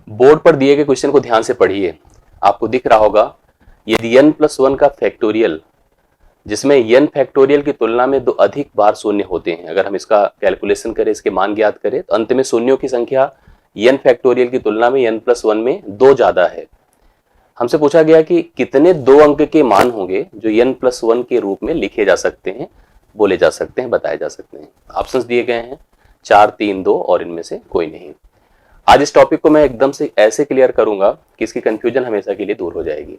Board पर दिए गए क्वेश्चन को ध्यान से पढ़िए। आपको दिख रहा होगा यदि n+1 का फैक्टोरियल जिसमें n फैक्टोरियल की तुलना में 2 अधिक बार शून्य होते हैं, अगर हम इसका कैलकुलेशन करें, इसके मान ज्ञात करें, तो अंत में शून्यों की संख्या n फैक्टोरियल की तुलना में n+1 में 2 ज्यादा है। हमसे पूछा गया कि कितने 2 अंक के मान होंगे जो n+1 के रूप में लिखे जा सकते हैं, बोले जा सकते हैं, बताए जा सकते हैं। ऑप्शंस दिए गए हैं 4, 3, 2 और इनमें से कोई नहीं। आज इस टॉपिक को मैं एकदम से ऐसे क्लियर करूंगा कि इसकी कंफ्यूजन हमेशा के लिए दूर हो जाएगी।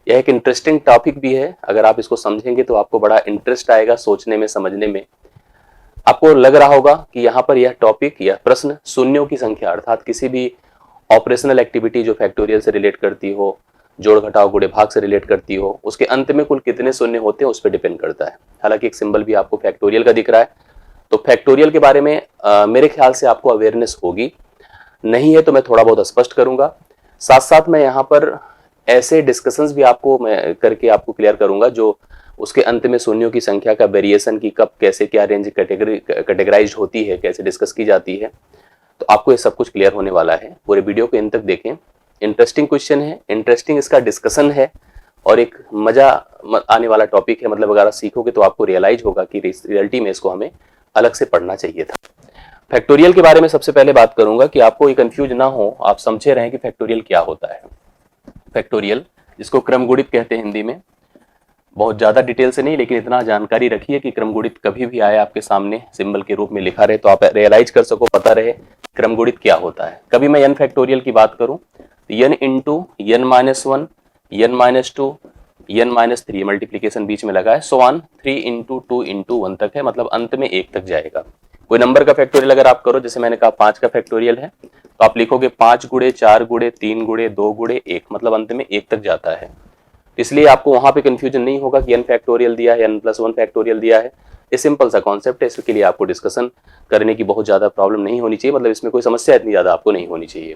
यह एक इंटरेस्टिंग टॉपिक भी है, अगर आप इसको समझेंगे तो आपको बड़ा इंटरेस्ट आएगा सोचने में, समझने में। आपको लग रहा होगा कि यहाँ पर यह टॉपिक, यह प्रश्न शून्यों की संख्या अर्थात किसी भी ऑपरेशनल एक्टिविटी जो फैक्टोरियल से रिलेट करती हो, जोड़ घटाव गुणे भाग से रिलेट करती हो, उसके अंत में कुल कितने शून्य होते हैं उस पर डिपेंड करता है। हालांकि एक सिंबल भी आपको फैक्टोरियल का दिख रहा है, तो फैक्टोरियल के बारे में मेरे ख्याल से आपको अवेयरनेस होगी। नहीं है तो मैं थोड़ा बहुत स्पष्ट करूंगा। साथ साथ मैं यहाँ पर ऐसे डिस्कशंस भी आपको मैं करके आपको क्लियर करूंगा जो उसके अंत में शून्यों की संख्या का वेरिएशन की कब कैसे क्या रेंज कैटेगराइज्ड होती है, कैसे डिस्कस की जाती है, तो आपको ये सब कुछ क्लियर होने वाला है। पूरे वीडियो को इन तक देखें। इंटरेस्टिंग क्वेश्चन है, इंटरेस्टिंग इसका डिस्कशन है और एक मजा आने वाला टॉपिक है। मतलब अगर आप सीखोगे तो आपको रियलाइज होगा कि रियलिटी में इसको हमें अलग से पढ़ना चाहिए था। फैक्टोरियल के बारे में सबसे पहले बात करूंगा कि आपको ये कंफ्यूज ना हो, आप समझे रहें कि फैक्टोरियल क्या होता है। फैक्टोरियल जिसको क्रमगुणित कहते हैं हिंदी में, बहुत ज्यादा डिटेल से नहीं, लेकिन इतना जानकारी रखिए कि क्रमगुणित कभी भी आए आपके सामने सिंबल के रूप में लिखा रहे तो आप रियलाइज कर सको, पता रहे क्रमगुणित क्या होता है। कभी मैं n फैक्टोरियल की बात करूं तो n into n-1, n-2, n-3 multiplication बीच में लगा है, सो ऑन 3 इंटू 2 इंटू 1 तक है, मतलब अंत में 1 तक जाएगा। कोई नंबर का फैक्टोरियल अगर आप करो, जैसे मैंने कहा 5 का फैक्टोरियल है, तो आप लिखोगे 5 गुणे 4 गुणे 3 गुणे 2 गुणे 1, मतलब अंत में 1 तक जाता है। इसलिए आपको वहां पे कंफ्यूजन नहीं होगा कि n फैक्टोरियल दिया है, n+1 फैक्टोरियल दिया है। ये सिंपल सा कॉन्सेप्ट है, इसके लिए आपको डिस्कशन करने की बहुत ज्यादा प्रॉब्लम नहीं होनी चाहिए, मतलब इसमें कोई समस्या इतनी ज्यादा आपको नहीं होनी चाहिए।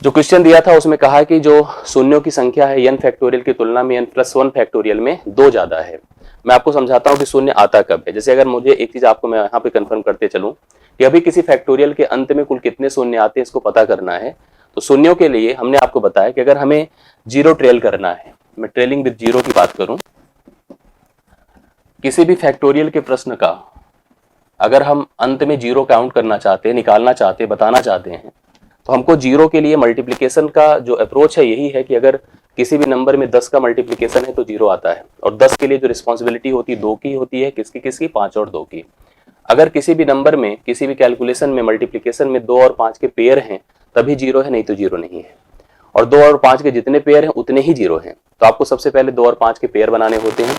जो क्वेश्चन दिया था उसमें कहा है कि जो शून्यों की संख्या है n फैक्टोरियल की तुलना में n+1 फैक्टोरियल में 2 ज्यादा है। मैं आपको समझाता हूं कि शून्य आता कब है। जैसे अगर मुझे एक चीज आपको मैं यहाँ पे कंफर्म करते चलूं कि अभी किसी फैक्टोरियल के अंत में कुल कितने शून्य आते हैं इसको पता करना है, तो शून्यों के लिए हमने आपको बताया कि अगर हमें जीरो ट्रेल करना है, मैं ट्रेलिंग विद जीरो की बात करूं, किसी भी फैक्टोरियल के प्रश्न का अगर हम अंत में जीरो काउंट करना चाहते हैं, निकालना चाहते हैं, बताना चाहते हैं, तो हमको जीरो के लिए मल्टीप्लिकेशन का जो अप्रोच है यही है कि अगर किसी भी नंबर में 10 का मल्टीप्लिकेशन है तो जीरो आता है, और 10 के लिए जो रिस्पॉन्सिबिलिटी होती है 2 की होती है, किसकी 5 और 2 की। अगर किसी भी नंबर में किसी भी कैलकुलेशन में मल्टीप्लिकेशन में 2 और 5 के पेयर हैं तभी जीरो है, नहीं तो जीरो नहीं है। और 2 और 5 के जितने पेयर हैं उतने ही जीरो हैं। तो आपको सबसे पहले 2 और 5 के पेयर बनाने होते हैं।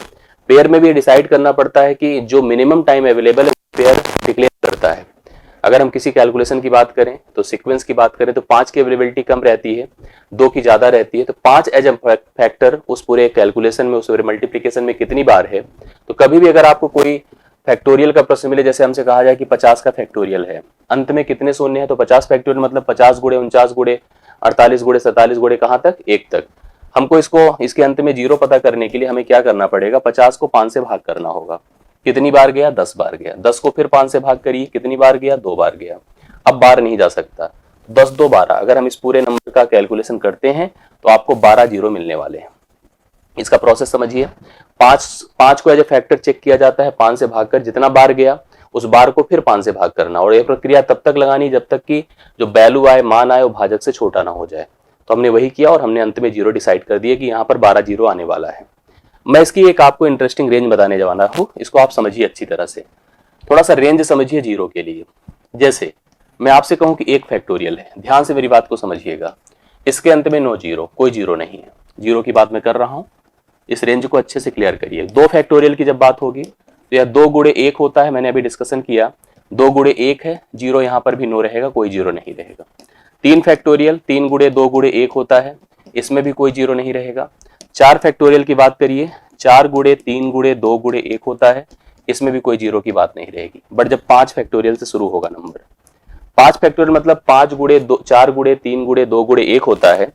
पेयर में भी डिसाइड करना पड़ता है कि जो मिनिमम टाइम अवेलेबल है पेयर डिक्लेयर करता है। अगर हम किसी कैलकुलेशन की बात करें तो सीक्वेंस की बात करें तो 5 की अवेलेबिलिटी कम रहती है, 2 की ज्यादा रहती है, तो 5 एज ए फैक्टर उस पूरे कैलकुलेशन में, उस मल्टीप्लिकेशन में कितनी बार है। तो कभी भी अगर आपको कोई फैक्टोरियल का प्रश्न मिले, जैसे हमसे कहा जाए कि 50 का फैक्टोरियल है, अंत में कितने शून्य है, तो 50 फैक्टोरियल मतलब 50 गुणे 49 गुणे 48 गुणे 47 गुणे कहां तक, 1 तक। हमको इसके अंत में जीरो पता करने के लिए हमें क्या करना पड़ेगा, 50 को 5 से भाग करना होगा। कितनी बार गया, 10 बार गया। 10 को फिर 5 से भाग करिए, कितनी बार गया, 2 बार गया। अब बार नहीं जा सकता, 10 2 12। अगर हम इस पूरे नंबर का कैलकुलेशन करते हैं तो आपको 12 जीरो मिलने वाले हैं। इसका प्रोसेस समझिए। 5 को एज ए फैक्टर चेक किया जाता है, 5 से भाग कर जितना बार गया उस बार को फिर 5 से भाग करना, और यह प्रक्रिया तब तक लगानी जब तक कि जो वैल्यू आए, मान आए, वो भाजक से छोटा ना हो जाए। तो हमने वही किया और हमने अंत में जीरो डिसाइड कर दिया कि यहाँ पर 12 जीरो आने वाला है। मैं इसकी एक आपको इंटरेस्टिंग रेंज बताने वाला हूँ, इसको आप समझिए अच्छी तरह से। थोड़ा सा रेंज समझिए जीरो के लिए। जैसे मैं आपसे कहूं कि 1 फैक्टोरियल है, ध्यान से मेरी बात को समझिएगा, इसके अंत में नो जीरो, कोई जीरो नहीं है। जीरो की बात मैं कर रहा हूं, इस रेंज को अच्छे से क्लियर करिए। 2 फैक्टोरियल की जब बात होगी तो यह 2 गुणे 1 होता है, मैंने अभी डिस्कशन किया, 2 गुणे 1 है, जीरो यहां पर भी नो रहेगा, कोई जीरो नहीं रहेगा। 3 फैक्टोरियल 3 गुणे 2 गुणे 1 होता है, इसमें भी कोई जीरो नहीं रहेगा। 4 फैक्टोरियल की बात करिए, 4 गुणे 3 गुणे 2 गुणे 1 होता है, इसमें भी कोई जीरो की बात नहीं रहेगी। बट जब 5 फैक्टोरियल से शुरू होगा नंबर, 5 फैक्टोरियल मतलब 5 गुणे 4 गुणे 3 गुणे 2 गुणे 1 होता है।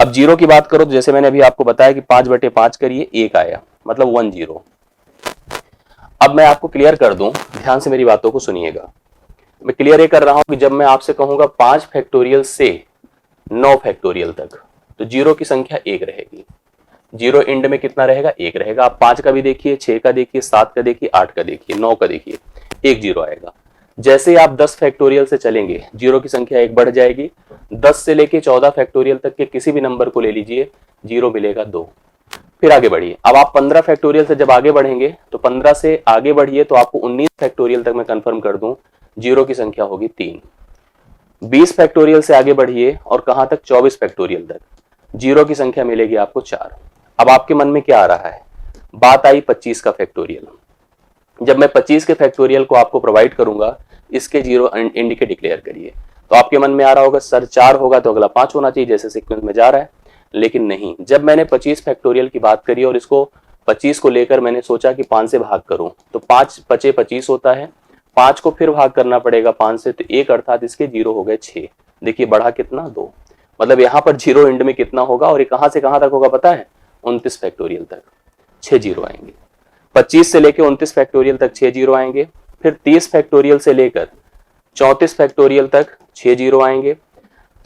अब जीरो की बात करो तो जैसे मैंने अभी आपको बताया कि 5/5 करिए, 1 आया, मतलब 1 जीरो। अब मैं आपको क्लियर कर दूं, ध्यान से मेरी बातों को सुनिएगा। मैं क्लियर ये कर रहा हूं कि जब मैं आपसे कहूंगा 5 फैक्टोरियल से 9 फैक्टोरियल तक, तो जीरो की संख्या 1 रहेगी। जीरो एंड में कितना रहेगा? 1 रहेगा। आप 5 का भी देखिए, 6 का देखिए, 7 का देखिए, 8 का देखिए, 9 का देखिए, 1 जीरो आएगा। जैसे ही आप 10 फैक्टोरियल से चलेंगे जीरो की संख्या 1 बढ़ जाएगी। 10 से लेके 14 फैक्टोरियल तक के किसी भी नंबर को ले लीजिए, जीरो मिलेगा 2। फिर आगे बढ़िए। अब आप 15 फैक्टोरियल से जब आगे बढ़ेंगे तो 15 से आगे बढ़िए तो आपको 19 फैक्टोरियल तक मैं कंफर्म कर दूं, जीरो की संख्या होगी 3। 20 फैक्टोरियल से आगे बढ़िए और कहां तक? 24 फैक्टोरियल तक, जीरो की संख्या मिलेगी आपको 4। अब आपके मन में क्या आ रहा है? बात आई 25 का फैक्टोरियल। जब मैं 25 के फैक्टोरियल को आपको प्रोवाइड करूंगा, इसके जीरो एंड के डिक्लेयर करिए। तो आपके मन में आ रहा होगा सर 4 होगा तो अगला 5 होना चाहिए, जैसे सीक्वेंस में जा रहा है। लेकिन नहीं, जब मैंने 25 फैक्टोरियल की बात करी और इसको 25 को लेकर मैंने सोचा कि 5 से भाग करूं, तो 5 पचे 25 होता है, 5 को फिर भाग करना पड़ेगा 5 से, तो 1 अर्थात इसके जीरो हो गए 6। देखिए बढ़ा कितना? 2। मतलब यहाँ पर जीरो एंड में कितना होगा और ये कहां से कहां तक होगा पता है? 29 फैक्टोरियल तक 6 जीरो आएंगे। 25 से लेकर 29 फैक्टोरियल तक 6 जीरो आएंगे। फिर 30 फैक्टोरियल से लेकर 34 फैक्टोरियल तक 6 जीरो आएंगे,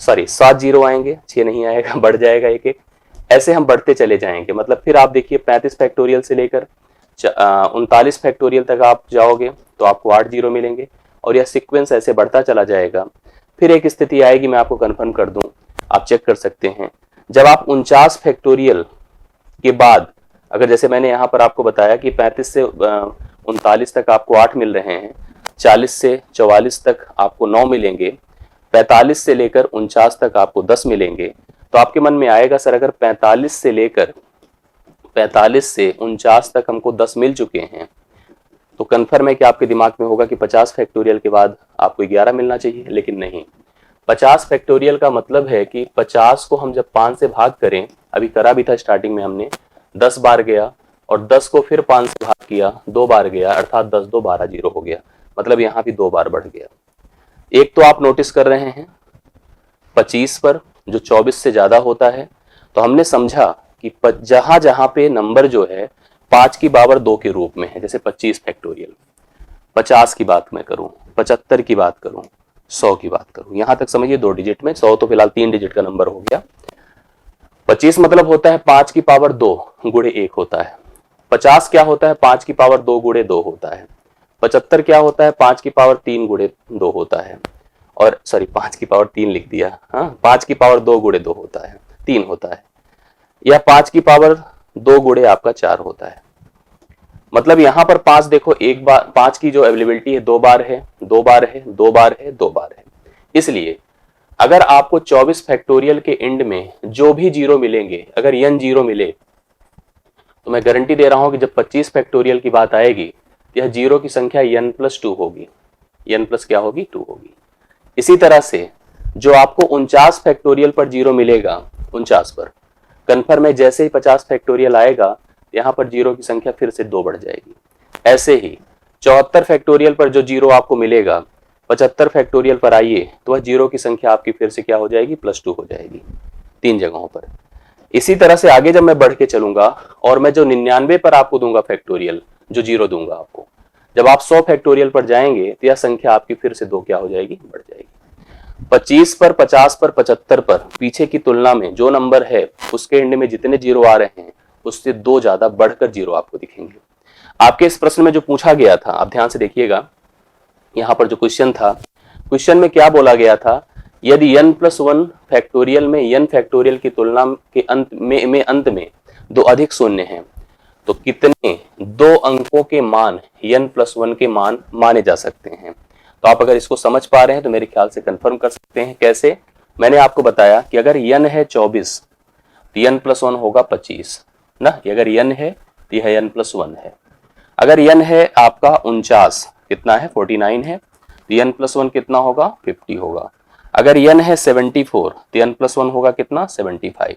सॉरी 7 जीरो आएंगे, 6 नहीं आएगा, बढ़ जाएगा एक एक। ऐसे हम बढ़ते चले जाएंगे। मतलब फिर आप देखिए 35 फैक्टोरियल से लेकर 39 फैक्टोरियल तक आप जाओगे तो आपको 8 जीरो मिलेंगे और यह सीक्वेंस ऐसे बढ़ता चला जाएगा। फिर एक स्थिति आएगी, मैं आपको कंफर्म कर दूं, आप चेक कर सकते हैं। जब आप 49 फैक्टोरियल के बाद, अगर जैसे मैंने यहाँ पर आपको बताया कि 35 से 39 तक आपको 8 मिल रहे हैं, 40 से 44 तक आपको 9 मिलेंगे, 45 से लेकर 49 तक आपको 10 मिलेंगे, तो आपके मन में आएगा सर अगर 45 से 49 तक हमको 10 मिल चुके हैं, तो कन्फर्म है कि आपके दिमाग में होगा कि 50 फैक्टोरियल के बाद आपको 11 मिलना चाहिए। लेकिन नहीं, 50 फैक्टोरियल का मतलब है कि 50 को हम जब 5 से भाग करें, अभी करा भी था स्टार्टिंग में हमने, 10 बार गया और 10 को फिर 5 से भाग किया, 2 बार गया, अर्थात 10 2 12 जीरो हो गया। मतलब यहाँ भी 2 बार बढ़ गया। एक तो आप नोटिस कर रहे हैं 25 पर जो 24 से ज्यादा होता है, तो हमने समझा कि जहां जहां पे नंबर जो है 5 की पावर 2 के रूप में है, जैसे 25 फैक्टोरियल, 50 की बात मैं करूं, 75 की बात करूं, 100 की बात करूं, यहां तक समझिए 2 डिजिट में, 100 तो फिलहाल 3 डिजिट का नंबर हो गया। 25 मतलब होता है 5 की पावर 2 गुणे 1 होता है। 50 क्या होता है? 5 की पावर 2 गुणे 2 होता है। 75 क्या होता है? 5 की पावर 3 गुणे 2 होता है। और सॉरी 5 की पावर 3 लिख दिया, हाँ 5 की पावर 2 गुणे 2 होता है, 3 होता है, या 5 की पावर 2 गुणे आपका 4 होता है। मतलब यहां पर 5 देखो, एक बार 5 की जो अवेलेबिलिटी है 2 बार है, 2 बार है, 2 बार है, 2 बार है। इसलिए अगर आपको 24 फैक्टोरियल के एंड में जो भी जीरो मिलेंगे, अगर n जीरो मिले, तो मैं गारंटी दे रहा हूं कि जब 25 फैक्टोरियल की बात आएगी, यह जीरो की संख्या n+2 होगी। n प्लस क्या होगी? 2 होगी। इसी तरह से जो आपको 49 फैक्टोरियल पर जीरो मिलेगा, 49 पर कन्फर्म है, जैसे ही 50 फैक्टोरियल आएगा यहां पर जीरो की संख्या फिर से 2 बढ़ जाएगी। ऐसे ही 74 फैक्टोरियल पर जो जीरो आपको मिलेगा, 75 फैक्टोरियल पर आइए तो वह जीरो की संख्या आपकी फिर से क्या हो जाएगी? +2 हो जाएगी 3 जगहों पर। इसी तरह से आगे जब मैं बढ़ के चलूंगा और मैं जो 99 पर आपको दूंगा फैक्टोरियल, जो जीरो दूंगा आपको, जब आप 100 फैक्टोरियल पर जाएंगे तो यह संख्या आपकी फिर से 2 क्या हो जाएगी? बढ़ जाएगी। 25 पर, 50 पर, 75 पर पीछे की तुलना में जो नंबर है उसके एंड में जितने जीरो आ रहे हैं उससे 2 ज्यादा बढ़कर जीरो आपको दिखेंगे। आपके इस प्रश्न में जो पूछा गया था, आप ध्यान से देखिएगा, यहां पर जो क्वेश्चन था, क्वेश्चन में क्या बोला गया था? यदि n+1 फैक्टोरियल में n फैक्टोरियल की तुलना के अंत में 2 अधिक शून्य हैं, तो कितने 2 अंकों के मान n+1 के मान माने जा सकते हैं? तो आप अगर इसको समझ पा रहे हैं तो मेरे ख्याल से कंफर्म कर सकते हैं। कैसे? मैंने आपको बताया कि अगर n है 24 तो n+1 होगा 25 ना, अगर n है तो यह n+1 है। अगर n है आपका 49, कितना है? 49 है, तो n+1 कितना होगा? 50 होगा। अगर n है 74 तो n+1 होगा कितना? 75।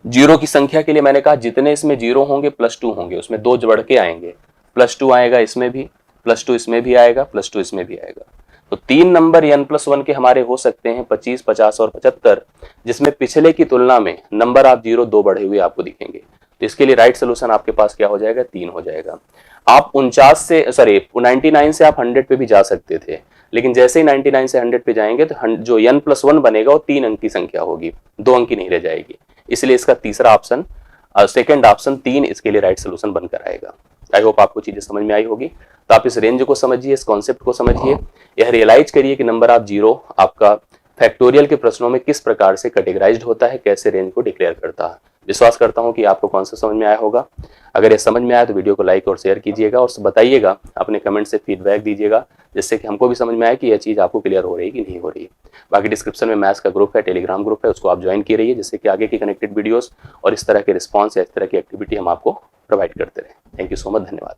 जीरो की संख्या के लिए मैंने कहा जितने इसमें जीरो होंगे +2 होंगे, उसमें 2 बढ़ के आएंगे, +2 आएगा इसमें भी, +2 इसमें भी आएगा, +2 इसमें भी आएगा। तो 3 नंबर n+1 के हमारे हो सकते हैं 25, 50 और 75, जिसमें पिछले की तुलना में नंबर आप 2 बढ़े हुए आपको दिखेंगे। तो इसके लिए राइट सोल्यूशन आपके पास क्या हो जाएगा? 3 हो जाएगा। आप 49 से, सॉरी 99 से आप 100 पे भी जा सकते थे, लेकिन जैसे ही 99 से 100 पे जाएंगे तो जो n+1 बनेगा वो 3 अंक की संख्या होगी, 2 अंक की नहीं रह जाएगी। इसलिए इसका तीसरा ऑप्शन, सेकंड ऑप्शन 3 इसके लिए राइट सोल्यूशन बनकर आएगा। आई होप आपको चीजें समझ में आई होगी। तो आप इस रेंज को समझिए, इस कॉन्सेप्ट को समझिए, यह रियलाइज करिए कि नंबर ऑफ जीरो आपका फैक्टोरियल के प्रश्नों में किस प्रकार से कैटेगराइज्ड होता है, कैसे रेंज को डिक्लेयर करता है। विश्वास करता हूं कि आपको कॉन्सेप्ट समझ में आया होगा। अगर ये समझ में आया तो वीडियो को लाइक और शेयर कीजिएगा और बताइएगा, अपने कमेंट से फीडबैक दीजिएगा, जिससे कि हमको भी समझ में आए कि यह चीज़ आपको क्लियर हो रही है कि नहीं हो रही है। बाकी डिस्क्रिप्शन में मैथ्स का ग्रुप है, टेलीग्राम ग्रुप है, उसको आप ज्वाइन किए रहिए, जिससे कि आगे की कनेक्टेड वीडियोस और इस तरह के रिस्पॉन्स या इस तरह की एक्टिविटी हम आपको प्रोवाइड करते रहे। थैंक यू सो मच, धन्यवाद।